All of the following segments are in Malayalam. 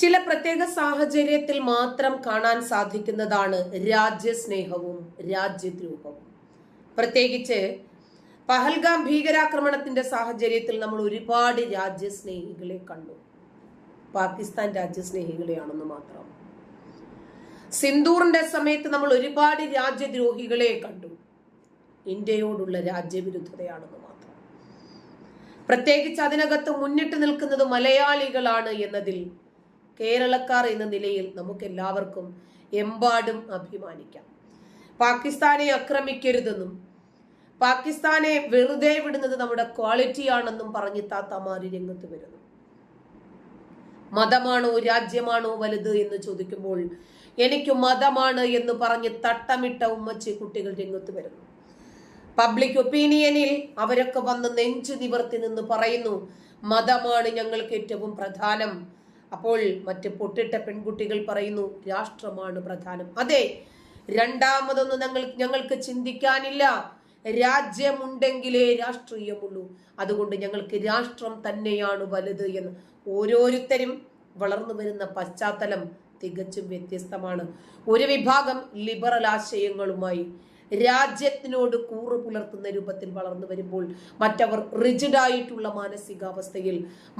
ചില പ്രത്യേക സാഹചര്യത്തിൽ മാത്രം കാണാൻ സാധിക്കുന്നതാണ് രാജ്യസ്നേഹവും രാജ്യദ്രോഹവും. പ്രത്യേകിച്ച് പഹൽഗാം ഭീകരാക്രമണത്തിന്റെ സാഹചര്യത്തിൽ നമ്മൾ ഒരുപാട് രാജ്യസ്നേഹികളെ കണ്ടു. പാകിസ്ഥാൻ രാജ്യസ്നേഹികളെയാണെന്ന് മാത്രം. സിന്ദൂറിന്റെ സമയത്ത് നമ്മൾ ഒരുപാട് രാജ്യദ്രോഹികളെ കണ്ടു. ഇന്ത്യയോടുള്ള രാജ്യവിരുദ്ധതയാണെന്ന് മാത്രം. പ്രത്യേകിച്ച് അതിനകത്ത് മുന്നിട്ട് നിൽക്കുന്നത് മലയാളികളാണ് എന്നതിൽ കേരളക്കാർ എന്ന നിലയിൽ നമുക്ക് എല്ലാവർക്കും എമ്പാടും അഭിമാനിക്കാം. പാകിസ്ഥാനെ ആക്രമിക്കരുതെന്നും പാകിസ്ഥാനെ വെറുതെ വിടുന്നത് നമ്മുടെ ക്വാളിറ്റിയാണെന്നും പറഞ്ഞ് താത്തമാരി രംഗത്ത് വരുന്നു. മതമാണോ രാജ്യമാണോ വലുത് എന്ന് ചോദിക്കുമ്പോൾ എനിക്ക് മതമാണ് എന്ന് പറഞ്ഞ് തട്ടമിട്ട ഉമ്മച്ചി കുട്ടികൾ രംഗത്ത് വരുന്നു. പബ്ലിക് ഒപ്പീനിയനിൽ അവരൊക്കെ വന്ന് നെഞ്ചു നിവർത്തി നിന്ന് പറയുന്നു, മതമാണ് ഞങ്ങൾക്ക് ഏറ്റവും പ്രധാനം. അപ്പോൾ മറ്റ് പൊട്ടിട്ട പെൺകുട്ടികൾ പറയുന്നു, രാഷ്ട്രമാണ് പ്രധാനം. അതെ, രണ്ടാമതൊന്നും ഞങ്ങൾക്ക് ചിന്തിക്കാനില്ല. രാജ്യമുണ്ടെങ്കിലേ രാഷ്ട്രീയമുള്ളൂ. അതുകൊണ്ട് ഞങ്ങൾക്ക് രാഷ്ട്രം തന്നെയാണ് വലുത് എന്ന്. ഓരോരുത്തരും വളർന്നു വരുന്ന പശ്ചാത്തലം തികച്ചും വ്യത്യസ്തമാണ്. ഒരു വിഭാഗം ലിബറൽ ആശയങ്ങളുമായി രാജ്യത്തിനോട് കൂറ് പുലർത്തുന്ന രൂപത്തിൽ വളർന്നു വരുമ്പോൾ മറ്റവർ റിജിഡായിട്ടുള്ള മാനസികാവസ്ഥയിൽ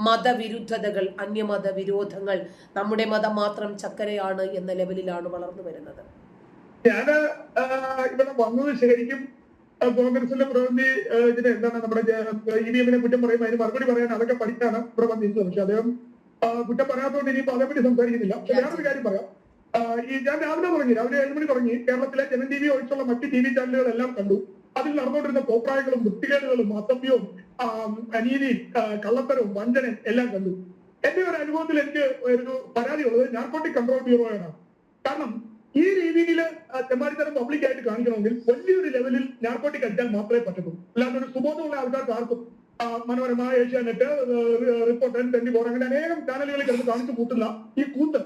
മതവിരുദ്ധതകൾ, അന്യമത വിരോധങ്ങൾ, നമ്മുടെ മതം മാത്രം ചക്കരയാണ് എന്ന ലെവലിലാണ് വളർന്നു വരുന്നത്. ഞാൻ ഇവിടെ വന്നത് ശരിക്കും കോൺഗ്രസിന്റെ പ്രതിനിധി എന്താണ് നമ്മുടെ EVM കുറ്റം പറയുമ്പോൾ അതിന് മറുപടി പറയാൻ അതൊക്കെ പഠിക്കാണ് ഇവിടെ വന്നിരുന്നത്. പക്ഷെ അദ്ദേഹം കുറ്റം പറയാത്തതുകൊണ്ട് ഇനിയിപ്പോ അതേപറ്റി സംസാരിക്കുന്നില്ല. വേറൊരു കാര്യം പറയാം. ഞാൻ രാവിലെ 7 മണി തുടങ്ങി കേരളത്തിലെ ജനൻ TV ഒഴിച്ചുള്ള മറ്റ് TV ചാനലുകളെല്ലാം കണ്ടു. അതിൽ നടന്നുകൊണ്ടിരുന്ന കോപ്രായങ്ങളും വൃത്തികേടുകളും അസഭ്യവും അനീതിയും കള്ളത്തരവും വഞ്ചനയും എല്ലാം കണ്ടു. എന്റെ ഒരു അനുഭവത്തിൽ എനിക്ക് ഒരു പരാതി ഉള്ളത് നാർക്കോട്ടിക് കൺട്രോൾ ബ്യൂറോയാണ്. കാരണം ഈ രീതിയിൽ തെമ്മാടിത്തരം പബ്ലിക്കായിട്ട് കാണിക്കണമെങ്കിൽ വലിയൊരു ലെവലിൽ നാർക്കോട്ടിക് അടിച്ചാൽ മാത്രമേ പറ്റൂ. അല്ലാതെ ഒരു സുബോധമുള്ള ആൾക്കാർക്ക് ആർക്കും മനോരമ, ഏഷ്യാനെറ്റ്, റിപ്പോർട്ടർ, 24 അങ്ങനെ അനേകം ചാനലുകളിൽ കിടന്ന് കാണിച്ചു കൂട്ടുന്ന ഈ കൂട്ട്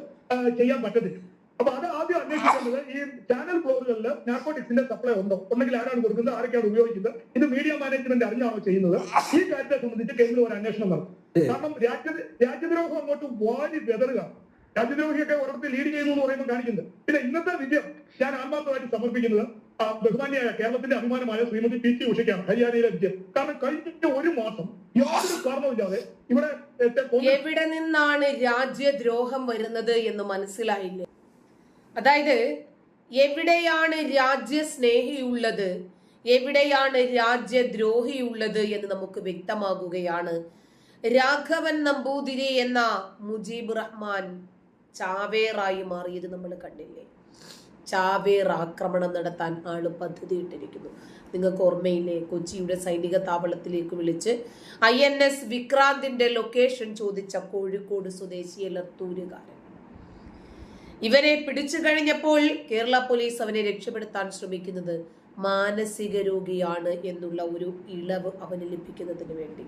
ചെയ്യാൻ പറ്റത്തില്ല. അപ്പൊ അത് ആദ്യം അന്വേഷിക്കേണ്ടത് ഈ ചാനൽ ഫ്ലോറുകളിൽ നാർക്കോട്ടിക്സിന്റെ സപ്ലൈ ഉണ്ടോ, ഉണ്ടെങ്കിൽ ആരാണ് കൊടുക്കുന്നത്, ആരൊക്കെയാണ് ഉപയോഗിക്കുന്നത്, ഇത് മീഡിയ മാനേജ്മെന്റ് അറിഞ്ഞാണോ ചെയ്യുന്നത്, ഈ കാര്യത്തെ സംബന്ധിച്ച് കേന്ദ്രം ഒരു അന്വേഷണം നടത്തും. കാരണം രാജ്യദ്രോഹം അങ്ങോട്ട് വാരി വെതറുക. രാജ്യദ്രോഹിയൊക്കെ ഒരിടത്ത് ലീഡ് ചെയ്യുന്നു എന്ന് പറയുമ്പോൾ കാണിക്കുന്നത്. പിന്നെ ഇന്നത്തെ വിജയം ഞാൻ ആത്മാർത്ഥമായിട്ട് സമർപ്പിക്കുന്നത് ബഹുമാന്യായ കേരളത്തിന്റെ അഭിമാനമായ ശ്രീമതി PT ഉഷയ്ക്കാണ്, ഹരിയാനയിലെ വിജയം. കാരണം കഴിഞ്ഞ ഒരു മാസം യാതൊരു കാരണവുമില്ലാതെ ഇവിടെ എവിടെ നിന്നാണ് രാജ്യദ്രോഹം വരുന്നത് എന്ന് മനസ്സിലായില്ലേ? അതായത് എവിടെയാണ് രാജ്യസ്നേഹിയുള്ളത്, എവിടെയാണ് രാജ്യദ്രോഹിയുള്ളത് എന്ന് നമുക്ക് വ്യക്തമാകുകയാണ്. രാഘവൻ നമ്പൂതിരി എന്ന മുജീബ് റഹ്മാൻ ചാവേറായി മാറിയത് നമ്മൾ കണ്ടില്ലേ? ചാവേർ ആക്രമണം നടത്താൻ ആള് പദ്ധതി ഇട്ടിരിക്കുന്നു. നിങ്ങൾക്ക് ഓർമ്മയില്ലേ? കൊച്ചിയുടെ സൈനിക താവളത്തിലേക്ക് വിളിച്ച് INS വിക്രാന്തിന്റെ ലൊക്കേഷൻ ചോദിച്ച കോഴിക്കോട് സ്വദേശി എലത്തൂരുകാരൻ. ഇവരെ പിടിച്ചു കഴിഞ്ഞപ്പോൾ കേരള പോലീസ് അവനെ രക്ഷപ്പെടുത്താൻ ശ്രമിക്കുന്നത് മാനസിക രോഗിയാണ് എന്നുള്ള ഒരു ഇളവ് അവന് ലഭിക്കുന്നതിന് വേണ്ടി.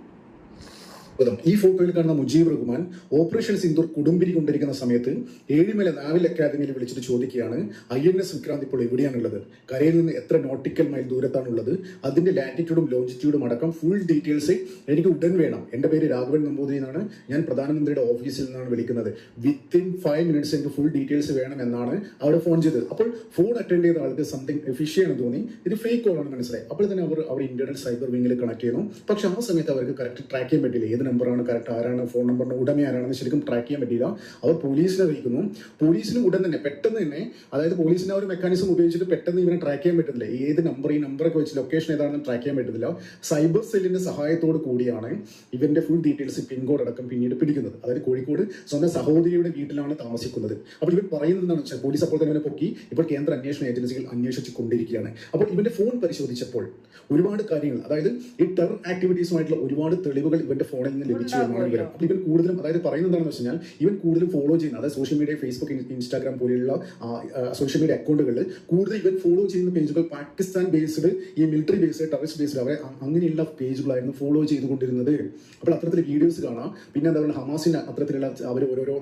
ഈ ഫോട്ടോയിൽ കാണുന്ന മുജീബ് റഹ്മാൻ ഓപ്പറേഷൻ സിന്ദൂർ കുടുംബിരി കൊണ്ടിരിക്കുന്ന സമയത്ത് ഏഴിമല നാവിൽ അക്കാദമിയിൽ വിളിച്ചിട്ട് ചോദിക്കുകയാണ്, INS വിക്രാന്ത് ഇപ്പോൾ എവിടെയാണുള്ളത്, കരയിൽ നിന്ന് എത്ര നോട്ടിക്കൽ മൈൽ ദൂരത്താണുള്ളത്, അതിന്റെ ലാറ്റിറ്റ്യൂഡും ലോഞ്ചിറ്റ്യൂഡും അടക്കം ഫുൾ ഡീറ്റെയിൽസ് എനിക്ക് ഉടൻ വേണം. എന്റെ പേര് രാഘവൻ നമ്പൂതിരി എന്നാണ്, ഞാൻ പ്രധാനമന്ത്രിയുടെ ഓഫീസിൽ നിന്നാണ് വിളിക്കുന്നത്, വിത്തിൻ 5 മിനിറ്റ്സ് എനിക്ക് ഫുൾ ഡീറ്റെയിൽസ് വേണം എന്നാണ് അവിടെ ഫോൺ ചെയ്തത്. അപ്പോൾ ഫോൺ അറ്റൻഡ് ചെയ്ത ആൾക്ക് സംതിങ് ഫിഷിയാണെന്ന് തോന്നി, ഇത് ഫേക്ക് കോളാണ് മനസ്സിലായി. അപ്പോൾ തന്നെ അവർ ഇന്റർണൽ സൈബർ വിങ്ങിൽ കണക്ട് ചെയ്യുന്നു. പക്ഷെ ആ സമയത്ത് അവർക്ക് കറക്റ്റ് ട്രാക്ക് ചെയ്യാൻ പറ്റില്ല, നമ്പറാണ് കറക്റ്റ്, ആരാണ് ഫോൺ നമ്പറിന്റെ ഉടമ ആരാണെന്ന് ശരിക്കും ട്രാക്ക് ചെയ്യാൻ പറ്റില്ല. അവർ പോലീസിനെ അറിയിക്കുന്നു. പോലീസിന് ഉടൻ തന്നെ പെട്ടെന്ന് തന്നെ, അതായത് പോലീസിന്റെ ഒരു മെക്കാനിസം ഉപയോഗിച്ചിട്ട് പെട്ടെന്ന് ഇവനെ ട്രാക്ക് ചെയ്യാൻ പറ്റുന്നില്ല. ഏത് നമ്പർ, ഈ നമ്പറൊക്കെ വെച്ച് ലൊക്കേഷൻ ഏതാണെന്ന് ട്രാക്ക് ചെയ്യാൻ പറ്റുന്നില്ല. സൈബർ സെല്ലിന്റെ സഹായത്തോട് കൂടിയാണ് ഇവന്റെ ഫുൾ ഡീറ്റെയിൽസ്, പിൻകോഡ് അടക്കം പിന്നീട് പിടിക്കുന്നത്. അതായത് കോഴിക്കോട് സ്വന്തം സഹോദരിയുടെ വീട്ടിലാണ് താമസിക്കുന്നത്. അപ്പോൾ ഇവർ പറയുന്നത് എന്താണെന്ന് വെച്ചാൽ പോലീസ് അപ്പോൾ തന്നെ പൊക്കി ഇപ്പോൾ കേന്ദ്ര അന്വേഷണ ഏജൻസികൾ അന്വേഷിച്ചു കൊണ്ടിരിക്കുകയാണ്. അപ്പോൾ ഇവന്റെ ഫോൺ പരിശോധിച്ചപ്പോൾ ഒരുപാട് കാര്യങ്ങൾ, അതായത് ഈ ടെറർ ആക്ടിവിറ്റീസുമായിട്ടുള്ള ഒരുപാട് തെളിവുകൾ ഇവന്റെ ഫോണിൽ നിന്ന് ലഭിച്ചു എന്നാണ് വിവരം. അപ്പോൾ ഇവൻ കൂടുതലും, അതായത് പറയുന്നത് എന്താണെന്ന് വെച്ച് കഴിഞ്ഞാൽ ഇവൻ കൂടുതലും ഫോളോ ചെയ്യുന്ന, അതായത് സോഷ്യൽ മീഡിയ, ഫേസ്ബുക്ക്, ഇൻസ്റ്റാഗ്രാം പോലെയുള്ള സോഷ്യൽ മീഡിയ അക്കൗണ്ടുകളിൽ കൂടുതൽ ഇവൻ ഫോളോ ചെയ്യുന്ന പേജുകൾ പാകിസ്ഥാൻ ബേസ്ഡ്, ഈ മിലിറ്ററി ബേസ്ഡ്, ടെററിസ്റ്റ് ബേസ്ഡ്, അവരെ അങ്ങനെയുള്ള പേജുകളായിരുന്നു ഫോളോ ചെയ്തുകൊണ്ടിരുന്നത്. അപ്പോൾ അത്തരത്തിൽ വീഡിയോസ് കാണാം. പിന്നെ എന്താ പറയുക, ഹമാസിന് അത്തരത്തിലുള്ള അവർ ഓരോ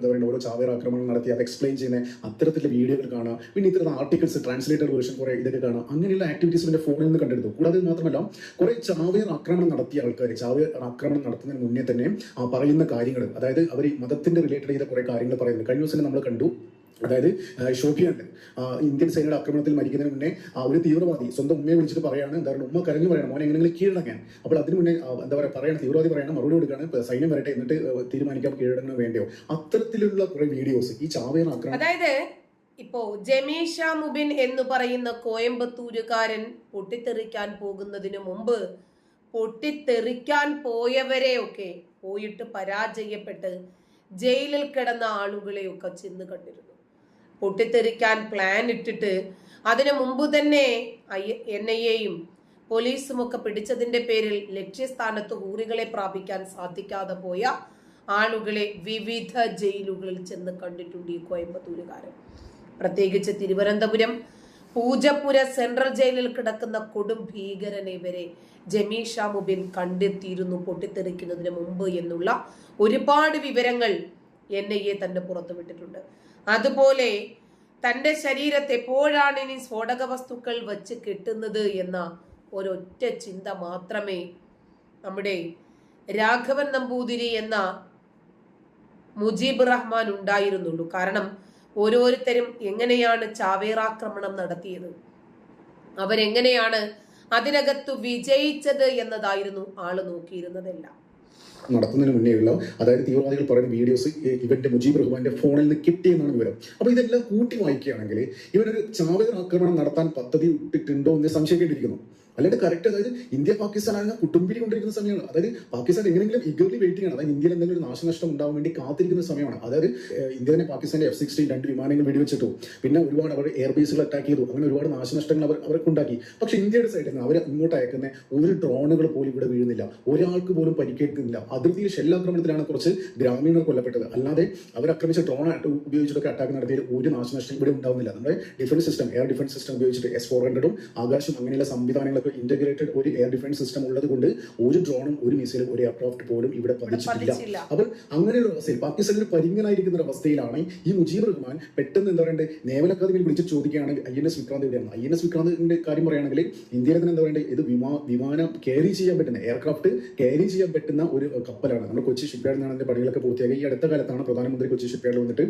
ചാവേർ ആക്രമണം നടത്തി അത് എക്സ്പ്ലെയിൻ ചെയ്യുന്ന അത്തരത്തിലുള്ള വീഡിയോകൾ കാണാം. പിന്നെ ഇത്തരം ആർട്ടിക്കിൾസ്, ട്രാൻസ്ലേറ്റഡ് വേർഷൻ കുറെ ഇതൊക്കെ കാണാം. അങ്ങനെയുള്ള ആക്ടിവിറ്റീസ് ഇവന്റെ ഫോണിൽ നിന്ന് കണ്ടെടുത്തു. കൂടാതെ മാത്രമല്ല കുറെ ചാവേർ ആക്രമണം നടത്തിയ ആൾക്കാർ, ചാവേർ ആക്രമണം നടത്തുന്നതിന് മുന്നേ മുന്നേ തന്നെ പറയുന്ന കാര്യങ്ങൾ, അതായത് അവർ മതത്തിന്റെ റിലേറ്റഡ് ചെയ്ത കുറെ കാര്യങ്ങൾ പറയുന്നത് കഴിഞ്ഞ ദിവസം നമ്മൾ കണ്ടു. അതായത് ഷോപ്പിയാണ്ട് ഇന്ത്യൻ സേനയുടെ ആക്രമണത്തിൽ മരിക്കുന്നതിന് മുന്നേ ഒരു തീവ്രവാദി സ്വന്തം ഉമ്മയെ വിളിച്ചിട്ട് പറയാണ്, എന്താ പറയുക, ഉമ്മ കരഞ്ഞു പറയണം മോനെ എങ്ങനെയെങ്കിലും കീഴടങ്ങാൻ. അപ്പോൾ അതിന് മുന്നേ എന്താ പറയുക പറയണം, തീവ്രവാദി പറയണം, മറുപടി കൊടുക്കുകയാണ്, സൈന്യം വരട്ടെ എന്നിട്ട് തീരുമാനിക്കാം കീഴടങ്ങണോ വേണ്ടിയോ. അത്തരത്തിലുള്ള കുറെ വീഡിയോസ് ഈ ചാവേർ ആക്രമണം. അതായത് ഇപ്പോ ജമീഷ മുബിൻ എന്ന് പറയുന്ന കോയമ്പത്തൂരുകാരൻ പൊട്ടിത്തെറിക്കാൻ പോകുന്നതിന് മുമ്പ് പൊട്ടിത്തെറിക്കാൻ പോയവരെയൊക്കെ പോയിട്ട് പരാജയപ്പെട്ട് ജയിലിൽ കിടന്ന ആളുകളെയൊക്കെ ചെന്ന് കണ്ടിരുന്നു. പൊട്ടിത്തെറിക്കാൻ പ്ലാൻ ഇട്ടിട്ട് അതിനു മുമ്പ് തന്നെ NIA-യും പോലീസും ഒക്കെ പിടിച്ചതിന്റെ പേരിൽ ലക്ഷ്യസ്ഥാനത്ത് ഹൂറികളെ പ്രാപിക്കാൻ സാധിക്കാതെ പോയ ആളുകളെ വിവിധ ജയിലുകളിൽ ചെന്ന് കണ്ടിട്ടുണ്ട് ഈ കോയമ്പത്തൂരുകാരൻ. പ്രത്യേകിച്ച് തിരുവനന്തപുരം പൂജപ്പുര സെൻട്രൽ ജയിലിൽ കിടക്കുന്ന കൊടും ഭീകരനെ വരെ ജമീഷ മുബിൻ കണ്ടെത്തിയിരുന്നു പൊട്ടിത്തെറിക്കുന്നതിന് മുമ്പ് എന്നുള്ള ഒരുപാട് വിവരങ്ങൾ NIA തന്നെ പുറത്തുവിട്ടിട്ടുണ്ട്. അതുപോലെ തന്റെ ശരീരത്തെ എപ്പോഴാണ് ഇനി സ്ഫോടക വസ്തുക്കൾ വെച്ച് കെട്ടുന്നത് എന്ന ഒരൊറ്റ ചിന്ത മാത്രമേ നമ്മുടെ രാഘവൻ നമ്പൂതിരി എന്ന മുജീബ് റഹ്മാൻ ഉണ്ടായിരുന്നുള്ളൂ. കാരണം ഓരോരുത്തരും എങ്ങനെയാണ് ചാവേറാക്രമണം നടത്തിയത്, അവരെങ്ങനെയാണ് അതിനകത്ത് വിജയിച്ചത് എന്നതായിരുന്നു ആള് നോക്കിയിരുന്നതെല്ലാം. നടത്തുന്നതിന് മുന്നേയുള്ള, അതായത് തീവ്രവാദികൾ പറയുന്ന വീഡിയോസ് ഇവന്റെ മുജീബ് റഹ്മാന്റെ ഫോണിൽ നിന്ന് കിട്ടിയെന്നാണ് വിവരം. അപ്പൊ ഇതെല്ലാം കൂട്ടി വായിക്കുകയാണെങ്കിൽ ഇവനൊരു ചാവേർ ആക്രമണം നടത്താൻ പദ്ധതി ഇട്ടിട്ടുണ്ടോ എന്ന് സംശയിക്കേണ്ടിയിരിക്കുന്നു. അല്ലാണ്ട് കറക്റ്റ്, അതായത് ഇന്ത്യ പാകിസ്ഥാൻ ആണെങ്കിൽ കുട്ടുംബിരി കൊണ്ടിരിക്കുന്ന സമയമാണ്. അതായത് പാകിസ്ഥാൻ എങ്ങനെയെങ്കിലും ഇഗർലി വെയിറ്റിംഗ് ആണ്, അതായത് ഇന്ത്യയിൽ എന്തെങ്കിലും ഒരു നാശനഷ്ടം ഉണ്ടാവാൻ വേണ്ടി കാത്തിരിക്കുന്ന സമയമാണ്. അതായത് ഇന്ത്യ തന്നെ പാകിസ്ഥാന്റെ F-16 2 വിമാനങ്ങൾ വെടിവെച്ചിട്ടു, പിന്നെ ഒരുപാട് അവർ എയർബേസുകൾ അറ്റാക്ക് ചെയ്തു, അങ്ങനെ ഒരുപാട് നാശനഷ്ടങ്ങൾ അവർക്ക് ഉണ്ടാക്കി. പക്ഷെ ഇന്ത്യയുടെ സൈഡിൽ നിന്ന് അവർ ഇങ്ങോട്ട് അയക്കുന്ന ഒരു ഡ്രോണുകൾ പോലും ഇവിടെ വീഴുന്നില്ല, ഒരാൾക്ക് പോലും പരിക്കേൽക്കുന്നില്ല. അതിർത്തിയിൽ ഷെല്ലാക്രമണത്തിലാണ് കുറച്ച് ഗ്രാമീണർ കൊല്ലപ്പെട്ടത്, അല്ലാതെ അവർ ആക്രമിച്ച ഡ്രോൺ ഉപയോഗിച്ചിട്ടൊക്കെ അറ്റാക്ക് നടത്തിയത് ഒരു നാശനഷ്ടം ഇവിടെ ഉണ്ടാവുന്നില്ല. നമ്മുടെ defence system, air defence system ഉപയോഗിച്ചിട്ട് S-400 ആകാശം അങ്ങനെയുള്ള സംവിധാനങ്ങൾ ഇന്റഗ്രേറ്റഡ് ഒരു എയർ ഡിഫൻസ് സിസ്റ്റം ഉള്ളത് കൊണ്ട് ഒരു ഡ്രോണും ഒരു മിസൈലും ഒരു എയർക്രാഫ്റ്റ് പോലും ഇവിടെ പതിച്ചിട്ടില്ല. അപ്പോൾ അങ്ങനെയുള്ള അവസ്ഥയിൽ പാകിസ്ഥാനിൽ പരിങ്ങനായിരിക്കുന്ന ഒരു അവസ്ഥയിലാണ് ഈ മുജീബ് റഹ്മാൻ പെട്ടെന്ന് എന്താ പറയുക നേവൽ അക്കാദമിയിൽ വിളിച്ച് ചോദിക്കുകയാണെങ്കിൽ INS വിക്രാന്ത് എവിടെയാണ്. INS വിക്രാന്തിന്റെ കാര്യം പറയുകയാണെങ്കിൽ ഇന്ത്യയിൽ തന്നെ എന്താ പറയുക ഇത് വിമാനം ക്യാരി ചെയ്യാൻ പറ്റുന്ന, എയർക്രാഫ്റ്റ് ക്യാരി ചെയ്യാൻ പറ്റുന്ന ഒരു കപ്പലാണ്. നമ്മൾ കൊച്ചി ഷിപ്പ്യാർഡിനാണ് അതിന്റെ പണികളൊക്കെ പൂർത്തിയാക്കി. ഈ അടുത്ത കാലത്താണ് പ്രധാനമന്ത്രി കൊച്ചി ഷിപ്പ്യാർഡിൽ വന്നിട്ട്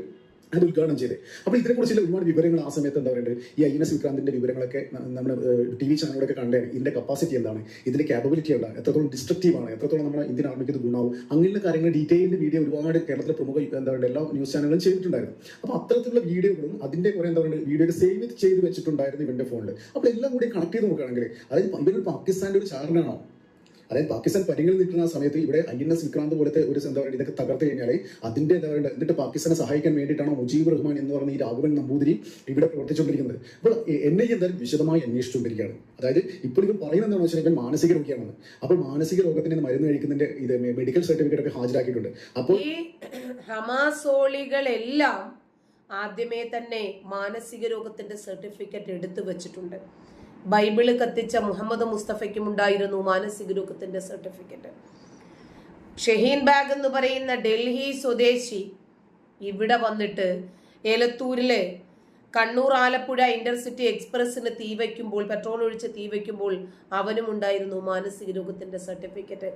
അത് ഉദ്ഘാടനം ചെയ്തത്. അപ്പോൾ ഇതിനെക്കുറിച്ചുള്ള ഒരുപാട് വിവരങ്ങൾ ആ സമയത്ത് എന്താ പറയുക ഈ INS വിക്രാന്തിന്റെ വിവരങ്ങളൊക്കെ നമ്മുടെ TV ചാനലുകളൊക്കെ കണ്ടതാണ്. ഇതിന്റെ കപ്പാസിറ്റി എന്താണ്, ഇതിന്റെ കാപ്പബിലിറ്റി എന്താണ്, എത്രത്തോളം ഡിസ്ട്രക്റ്റീവ് ആണ്, എത്രത്തോളം നമ്മുടെ ഇന്ത്യൻ ആർമിക്ക് ഇത് ഗുണമാവും, അങ്ങനെയുള്ള കാര്യങ്ങൾ ഡീറ്റെയിൽഡ് വീഡിയോ ഒരുപാട് കേരളത്തിലെ പ്രമുഖ എന്താ പറയുക എല്ലാ ന്യൂസ് ചാനലുകളും ചെയ്തിട്ടുണ്ടായിരുന്നു. അപ്പോൾ അത്തരത്തിലുള്ള വീഡിയോകളും അതിന്റെ കുറെ എന്താ പറയുക വീഡിയോ സേവ് ചെയ്ത് വെച്ചിട്ടുണ്ടായിരുന്നു ഇവന്റെ ഫോണിൽ. അപ്പോൾ എല്ലാം കൂടി കണക്ട് ചെയ്ത് നോക്കുകയാണെങ്കിൽ അതായത് ഇവരൊരു പാകിസ്ഥാന്റെ ഒരു ചാരനാണോ, അതായത് പാകിസ്ഥാൻ പരിങ്ങളിൽ നിൽക്കുന്ന സമയത്ത് ഇവിടെ INS വിക്രാന്ത് പോലത്തെ ഒരു എന്താ പറയുക ഇതൊക്കെ തകർത്ത് കഴിഞ്ഞാൽ അതിന്റെ എന്താ പറയുക എന്നിട്ട് പാകിസ്ഥാനെ സഹായിക്കാൻ വേണ്ടിയിട്ടാണോ മുജീബ് റഹ്മാൻ എന്ന് പറഞ്ഞ ഈ രാഘവൻ നമ്പൂതിരി ഇവിടെ പ്രവർത്തിച്ചുകൊണ്ടിരിക്കുന്നത്. അപ്പോൾ NIA എന്തായാലും വിശദമായി അന്വേഷിച്ചുകൊണ്ടിരിക്കുകയാണ്. അതായത് ഇപ്പോൾ ഇത് പറയുന്നത് എന്താണെന്ന് വെച്ചാൽ ഇവൻ മാനസിക രോഗിയാണെന്ന്. അപ്പോൾ മാനസിക രോഗത്തിന് മരുന്ന് കഴിക്കുന്നതിന്റെ ഇത് മെഡിക്കൽ സർട്ടിഫിക്കറ്റ് ഒക്കെ ഹാജരാക്കിയിട്ടുണ്ട്. അപ്പോൾ ഈ ഹമാസോളികളെല്ലാം ആദ്യമേ തന്നെ മാനസിക രോഗത്തിന്റെ സർട്ടിഫിക്കറ്റ് എടുത്തു വെച്ചിട്ടുണ്ട്. ബൈബിള് കത്തിച്ച മുഹമ്മദ് മുസ്തഫയ്ക്കും ഉണ്ടായിരുന്നു മാനസിക രോഗത്തിന്റെ സർട്ടിഫിക്കറ്റ്. ഷഹീൻ ബാഗ് എന്ന് പറയുന്ന ഡൽഹി സ്വദേശി ഇവിടെ വന്നിട്ട് ഏലത്തൂരിലെ കണ്ണൂർ ആലപ്പുഴ ഇന്റർസിറ്റി എക്സ്പ്രസിന് തീവയ്ക്കുമ്പോൾ, പെട്രോൾ ഒഴിച്ച് തീവയ്ക്കുമ്പോൾ അവനും ഉണ്ടായിരുന്നു മാനസിക രോഗത്തിന്റെ സർട്ടിഫിക്കറ്റ്.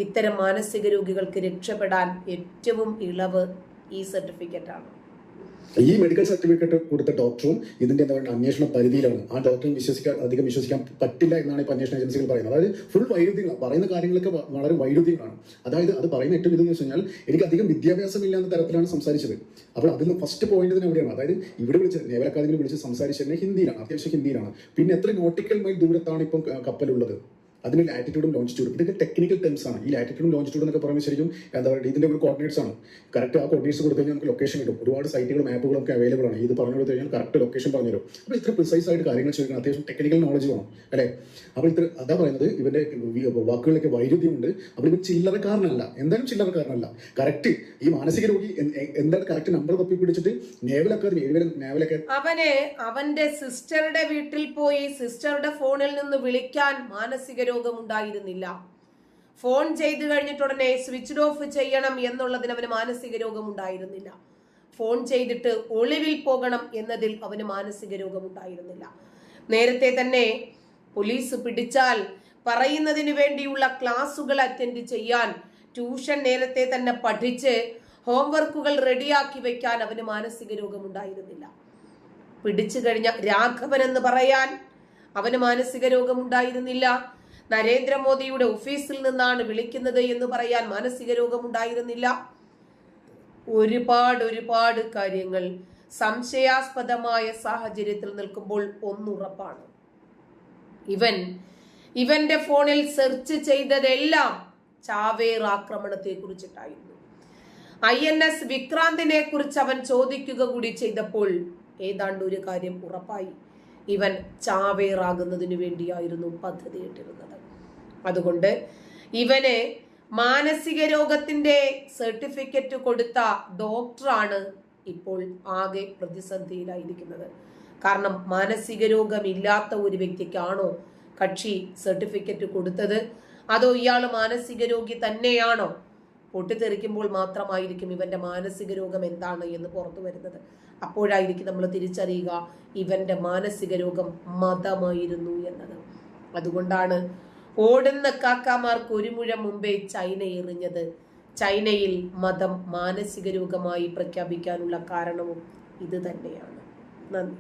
ഇത്തരം മാനസിക രോഗികൾക്ക് രക്ഷപ്പെടാൻ ഏറ്റവും ഇളവ് ഈ സർട്ടിഫിക്കറ്റാണ്. ഈ മെഡിക്കൽ സർട്ടിഫിക്കറ്റ് കൊടുത്ത ഡോക്ടറും ഇതിന്റെ എന്താ പറയുക അന്വേഷണ പരിധിയിലാണ്. ആ ഡോക്ടറിനെ അധികം വിശ്വസിക്കാൻ പറ്റില്ല എന്നാണ് ഇപ്പോൾ അന്വേഷണ ഏജൻസികൾ പറയുന്നത്. അതായത് ഫുൾ വൈരുദ്ധ്യങ്ങളാണ്, പറയുന്ന കാര്യങ്ങളൊക്കെ വളരെ വൈരുദ്ധ്യങ്ങളാണ്. അതായത് അത് പറയുന്ന ഏറ്റവും ഇതെന്ന് വെച്ച് കഴിഞ്ഞാൽ എനിക്ക് അധികം വിദ്യാഭ്യാസമില്ല എന്ന തരത്തിലാണ് സംസാരിച്ചത്. അപ്പോൾ അതിൽ ഫസ്റ്റ് പോയിന്റ് തന്നെ എവിടെയാണ്, അതായത് ഇവിടെ വിളിച്ച് നേവൽ അക്കാദമിയിൽ വിളിച്ച് സംസാരിച്ചത് ഹിന്ദിയിലാണ്, അത്യാവശ്യം ഹിന്ദിയിലാണ്. പിന്നെ എത്ര നോട്ടിക്കൽ മൈൽ ദൂരത്താണ് ഇപ്പം കപ്പലുള്ളത്, അതിന് ലാറ്റിറ്റ്യൂഡും ലോഞ്ചിറ്റ്യൂഡും, ഇതൊക്കെ ടെക്നിക്കൽ ടേംസ് ആണ്. ഈ ലാറ്റിറ്റ്യൂഡും ലോഞ്ചിറ്റ്യൂഡും എന്നൊക്കെ പറയുമ്പോൾ ശരിക്കും എന്താ പറയുക ഇതിന്റെ ഒരു കോർഡിനേറ്റ്സ് ആണ്. കറക്റ്റ് ആ കോർഡിനേറ്റ്സ് കൊടുത്തു കഴിഞ്ഞാൽ നമുക്ക് ലൊക്കേഷൻ കിട്ടും. ഒരുപാട് സൈറ്റുകളും മാപ്പുകളും ഒക്കെ അവൈലബിൾ ആണ്. ഇത് പറഞ്ഞു കൊടുത്തു കഴിഞ്ഞാൽ കറക്റ്റ് ലൊക്കേഷൻ പറഞ്ഞു തരും. അപ്പോൾ ഇത്ര പ്രിസൈസ് ആയിട്ട് കാര്യങ്ങൾ ചോദിക്കണം, അത്യാവശ്യം ടെക്നിക്കൽ നോളജ് വേണം അല്ലേ. അപ്പോൾ ഇത്ര അതാ പറയുന്നത് ഇവന്റെ വാക്കുകളിലൊക്കെ വൈരുദ്ധ്യമുണ്ട്. അപ്പോൾ ഇവൻ ചില്ലറക്കാരനല്ല, എന്തായാലും ചില്ലറക്കാരനല്ല. കറക്റ്റ് ഈ മാനസിക രോഗി എന്താണ് കറക്റ്റ് നമ്പർ തപ്പി പിടിച്ചിട്ട് നേവൽ അക്കാദമി അവന്റെ സിസ്റ്ററുടെ വീട്ടിൽ പോയി സിസ്റ്ററുടെ ഫോണിൽ നിന്ന് വിളിക്കാൻ മാനസിക രോഗം ഉണ്ടായിരുന്നില്ല. ഫോൺ ചെയ്ത് കഴിഞ്ഞിട്ടുടനെ സ്വിച്ച് ഓഫ് ചെയ്യണം എന്നുള്ളതിന് അവന് മാനസിക രോഗം ഉണ്ടായിരുന്നില്ല. ഫോൺ ചെയ്തിട്ട് ഒളിവിൽ പോകണം എന്നതിൽ അവന് മാനസിക രോഗം ഉണ്ടായിരുന്നില്ല. നേരത്തെ തന്നെ പോലീസ് പിടിച്ചാൽ പറയുന്നതിന് വേണ്ടിയുള്ള ക്ലാസുകൾ അറ്റൻഡ് ചെയ്യാൻ ട്യൂഷൻ നേരത്തെ തന്നെ പഠിച്ച് ഹോംവർക്കുകൾ റെഡിയാക്കി വെക്കാൻ അവന് മാനസിക രോഗമുണ്ടായിരുന്നില്ല. പിടിച്ചു കഴിഞ്ഞ രാഘവൻ എന്ന് പറയാൻ അവന് മാനസിക രോഗമുണ്ടായിരുന്നില്ല. നരേന്ദ്രമോദിയുടെ ഓഫീസിൽ നിന്നാണ് വിളിക്കുന്നത് എന്ന് പറയാൻ മാനസിക രോഗമുണ്ടായിരുന്നില്ല. ഒരുപാട് കാര്യങ്ങൾ സംശയാസ്പദമായ സാഹചര്യത്തിൽ നിൽക്കുമ്പോൾ ഒന്നുറപ്പാണ്, ഇവന്റെ ഫോണിൽ സെർച്ച് ചെയ്തതെല്ലാം ചാവേർ ആക്രമണത്തെ കുറിച്ചിട്ടായിരുന്നു. INS വിക്രാന്തിനെ കുറിച്ച് അവൻ ചോദിക്കുക കൂടി ചെയ്തപ്പോൾ ഏതാണ്ട് ഒരു കാര്യം ഉറപ്പായി, ഇവൻ ചാവേറാകുന്നതിനു വേണ്ടിയായിരുന്നു പദ്ധതിയിട്ടിരുന്നത്. അതുകൊണ്ട് ഇവന് മാനസിക രോഗത്തിന്റെ സർട്ടിഫിക്കറ്റ് കൊടുത്ത ഡോക്ടറാണ് ഇപ്പോൾ ആകെ പ്രതിസന്ധിയിലായിരിക്കുന്നത്. കാരണം മാനസിക രോഗമില്ലാത്ത ഒരു വ്യക്തിക്കാണോ കക്ഷി സർട്ടിഫിക്കറ്റ് കൊടുത്തത്, അതോ ഇയാൾ മാനസിക രോഗി തന്നെയാണോ? പൊട്ടിത്തെറിക്കുമ്പോൾ മാത്രമായിരിക്കും ഇവന്റെ മാനസിക രോഗം എന്താണ് എന്ന് പുറത്തു വരുന്നത്. അപ്പോഴായിരിക്കും നമ്മൾ തിരിച്ചറിയുക ഇവന്റെ മാനസിക രോഗം മതമായിരുന്നു എന്നത്. അതുകൊണ്ടാണ് ഓടുന്ന കാക്കാമാർക്ക് ഒരു മുഴം മുമ്പേ ചൈന എറിഞ്ഞത്. ചൈനയിൽ മതം മാനസിക രോഗമായി പ്രഖ്യാപിക്കാനുള്ള കാരണവും ഇത് തന്നെയാണ്. നന്ദി.